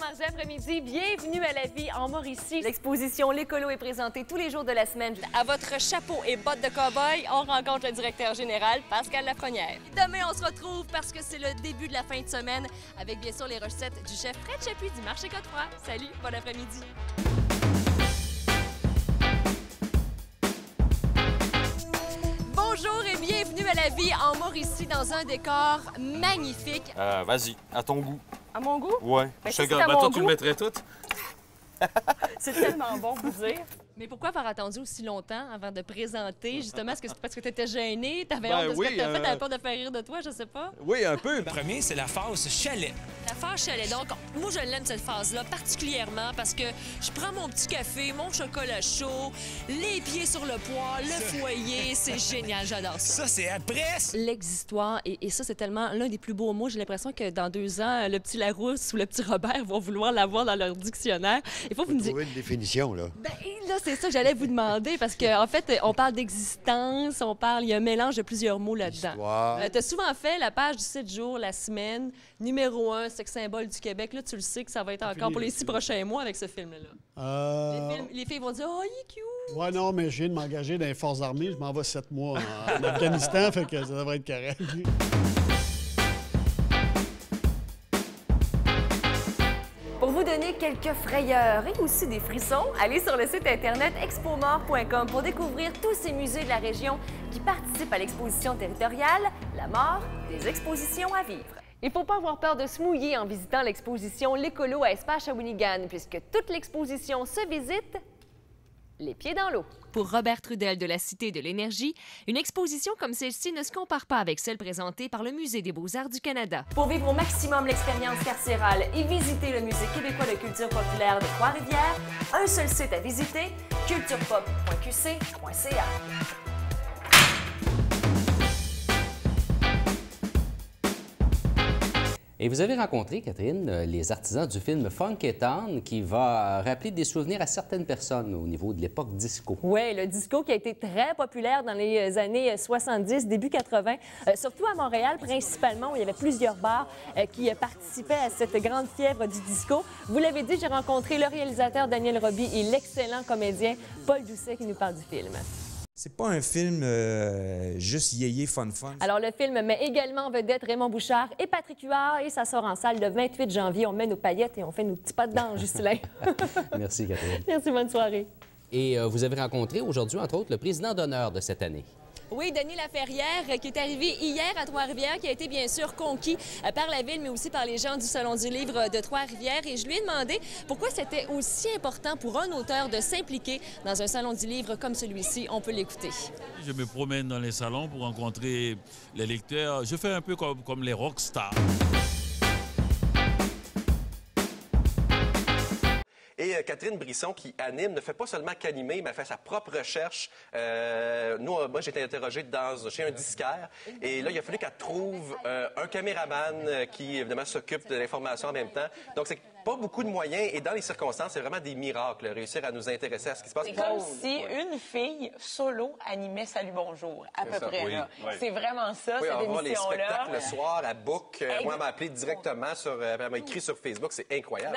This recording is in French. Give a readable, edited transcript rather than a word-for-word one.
mardi après-midi. Bienvenue à la vie en Mauricie. L'exposition L'Écolo est présentée tous les jours de la semaine. À votre chapeau et bottes de cow-boy, on rencontre le directeur général, Pascal Lafrenière. Demain, on se retrouve parce que c'est le début de la fin de semaine avec bien sûr les recettes du chef Fred Chapuis du marché Godefroy. Salut, bon après-midi. Bonjour et bienvenue à la vie en Mauricie dans un décor magnifique. Vas-y, à ton goût. À mon goût? Ouais. Ben, Je te si c'est à garde. mon Toi, tu le goût. mettrais tout? C'est tellement bon, vous dire. Mais pourquoi avoir attendu aussi longtemps avant de présenter? Justement, est-ce que c'est parce que tu étais gêné? T'avais Ben honte de ce oui, que tu as fait? T'avais peur de faire rire de toi? Je sais pas. Oui, un peu. Le premier, c'est la phase chalet. La phase chalet. Donc, moi, je l'aime, cette phase-là, particulièrement parce que je prends mon petit café, mon chocolat chaud, les pieds sur le poêle, le foyer. C'est génial, j'adore ça. Ça, c'est après. L'existoire, et ça, c'est tellement l'un des plus beaux mots. J'ai l'impression que dans 2 ans, le petit Larousse ou le petit Robert vont vouloir l'avoir dans leur dictionnaire. Il faut que vous me disiez... Trouver une définition, là. Ben, là, c'est ça que j'allais vous demander, parce qu'en fait, on parle d'existence, il y a un mélange de plusieurs mots là-dedans. Histoire. Tu as souvent fait la page du 7 jours, la semaine, numéro 1, sexe symbole du Québec. Là, tu le sais que ça va être encore pour les 6 prochains mois avec ce film-là. Les filles vont dire « Oh, il est cute! » Ouais, non, mais je viens de m'engager dans les forces armées. Je m'en vais 7 mois en Afghanistan, fait que ça devrait être correct. Pour vous donner quelques frayeurs et aussi des frissons, allez sur le site internet expomort.com pour découvrir tous ces musées de la région qui participent à l'exposition territoriale La mort des expositions à vivre. Il ne faut pas avoir peur de se mouiller en visitant l'exposition L'Écolo à Espace Shawinigan, puisque toute l'exposition se visite les pieds dans l'eau. Pour Robert Trudel de la Cité de l'Énergie, une exposition comme celle-ci ne se compare pas avec celle présentée par le Musée des Beaux-Arts du Canada. Pour vivre au maximum l'expérience carcérale et visiter le Musée québécois de culture populaire de Trois-Rivières, un seul site à visiter, culturepop.qc.ca. Et vous avez rencontré, Catherine, les artisans du film Funkeatown qui va rappeler des souvenirs à certaines personnes au niveau de l'époque disco. Oui, le disco qui a été très populaire dans les années 70, début 80, surtout à Montréal principalement, où il y avait plusieurs bars qui participaient à cette grande fièvre du disco. Vous l'avez dit, j'ai rencontré le réalisateur Daniel Roby et l'excellent comédien Paul Doucet qui nous parle du film. C'est pas un film juste yéyé fun. Alors, le film met également en vedette Raymond Bouchard et Patrick Huard et ça sort en salle le 28 janvier. On met nos paillettes et on fait nos petits pas dedans, Justin. Merci, Catherine. Merci, bonne soirée. Et vous avez rencontré aujourd'hui, entre autres, le président d'honneur de cette année. Oui, Denis Laferrière, qui est arrivé hier à Trois-Rivières, qui a été bien sûr conquis par la ville, mais aussi par les gens du Salon du livre de Trois-Rivières. Et je lui ai demandé pourquoi c'était aussi important pour un auteur de s'impliquer dans un Salon du livre comme celui-ci. On peut l'écouter. Je me promène dans les salons pour rencontrer les lecteurs. Je fais un peu comme les rockstars. Et Catherine Brisson, qui anime, ne fait pas seulement qu'animer, mais elle fait sa propre recherche. Moi, j'ai été interrogé chez un disquaire. Et là, il a fallu qu'elle trouve un caméraman qui, évidemment, s'occupe de l'information en même temps. Donc, c'est pas beaucoup de moyens. Et dans les circonstances, c'est vraiment des miracles, réussir à nous intéresser à ce qui se passe. C'est comme si une fille solo animait Salut Bonjour, à peu près. Oui, là. oui. C'est vraiment ça, Oui, cette on va voir les émission-là. spectacles le soir à Book. Moi, elle m'a appelé directement, elle m'a écrit sur Facebook. C'est incroyable.